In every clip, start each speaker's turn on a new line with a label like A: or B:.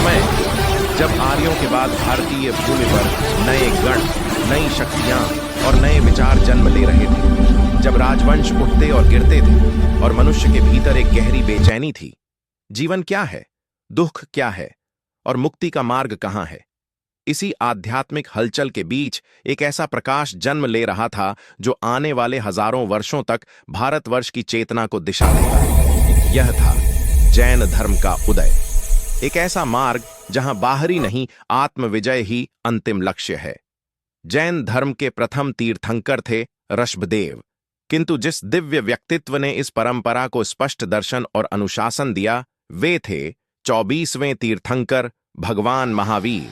A: समय जब आर्यों के बाद भारतीय भूमि पर नए गण, नई शक्तियां और नए विचार जन्म ले रहे थे, जब राजवंश उठते और गिरते थे और मनुष्य के भीतर एक गहरी बेचैनी थी। जीवन क्या है, दुख क्या है और मुक्ति का मार्ग कहां है? इसी आध्यात्मिक हलचल के बीच एक ऐसा प्रकाश जन्म ले रहा था जो आने वाले हजारों वर्षों तक भारतवर्ष की चेतना को दिशा देगा। यह था जैन धर्म का उदय। एक ऐसा मार्ग जहां बाहरी नहीं, आत्मविजय ही अंतिम लक्ष्य है। जैन धर्म के प्रथम तीर्थंकर थे ऋषभदेव, किंतु जिस दिव्य व्यक्तित्व ने इस परंपरा को स्पष्ट दर्शन और अनुशासन दिया, वे थे 24वें तीर्थंकर भगवान महावीर।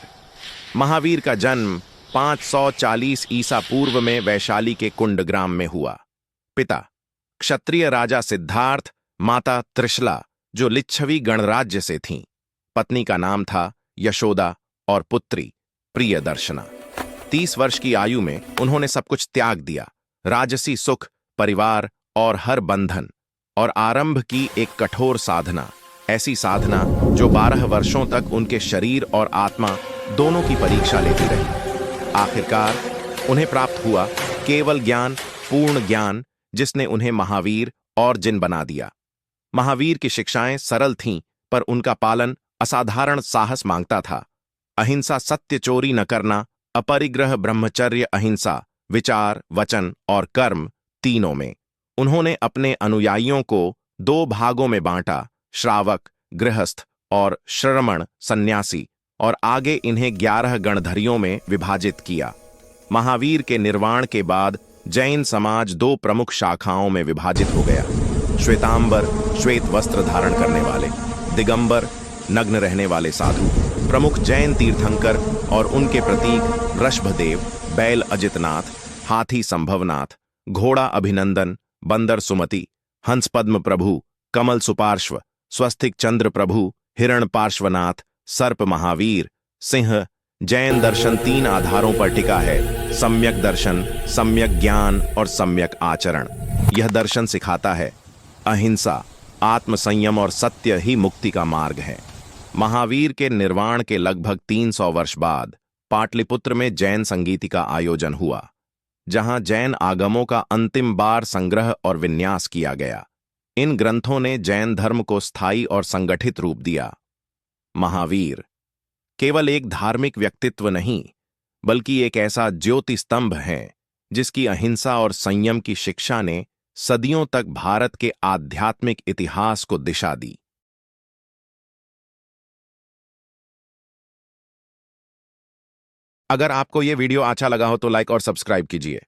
A: महावीर का जन्म 540 ईसा पूर्व में वैशाली के कुंडग्राम में हुआ। पिता क्षत्रिय राजा सिद्धार्थ, माता त्रिशला जो लिच्छवी गणराज्य से थीं। पत्नी का नाम था यशोदा और पुत्री प्रियदर्शना। 30 वर्ष की आयु में उन्होंने सब कुछ त्याग दिया, राजसी सुख, परिवार और हर बंधन, और आरंभ की एक कठोर साधना, ऐसी साधना जो 12 वर्षों तक उनके शरीर और आत्मा दोनों की परीक्षा लेती रही। आखिरकार उन्हें प्राप्त हुआ केवल ज्ञान, पूर्ण ज्ञान, जिसने उन्हें महावीर और जिन बना दिया। महावीर की शिक्षाएं सरल थीं, पर उनका पालन असाधारण साहस मांगता था। अहिंसा, सत्य चोरी न करना, अपरिग्रह, ब्रह्मचर्य, अहिंसा, विचार, वचन और कर्म, तीनों में उन्होंने अपने अनुयायियों को 2 भागों में बांटा, श्रावक, गृहस्थ और श्रमण, सन्यासी, और आगे इन्हें 11 गणधरियों में विभाजित किया। महावीर के निर्वाण के बाद जैन समाज 2 प्रमुख शाखाओं में विभाजित हो गया। श्वेतांबर, श्वेत वस्त्र धारण करने वाले, दिगंबर, नग्न रहने वाले साधु। प्रमुख जैन तीर्थंकर और उनके प्रतीक ऋषभदेव, बैल अजितनाथ, हाथी संभवनाथ, घोड़ा अभिनंदन, बंदर सुमति, हंस पद्म प्रभु, कमल सुपार्श्व, स्वस्तिक चंद्र प्रभु, हिरण पार्श्वनाथ, सर्प महावीर, सिंह। जैन दर्शन 3 आधारों पर टिका है: सम्यक दर्शन, सम्यक ज्ञान और सम्यक आचरण। यह दर्शन सिखाता है अहिंसा, आत्मसंयम और सत्य ही मुक्ति का मार्ग है। महावीर के निर्वाण के लगभग 300 वर्ष बाद पाटलिपुत्र में जैन संगीति का आयोजन हुआ, जहां जैन आगमों का अंतिम बार संग्रह और विन्यास किया गया। इन ग्रंथों ने जैन धर्म को स्थायी और संगठित रूप दिया। महावीर केवल एक धार्मिक व्यक्तित्व नहीं, बल्कि एक ऐसा ज्योति स्तंभ है जिसकी अहिंसा और संयम की शिक्षा ने सदियों तक भारत के आध्यात्मिक इतिहास को दिशा दी। अगर आपको यह वीडियो अच्छा लगा हो तो लाइक और सब्सक्राइब कीजिए।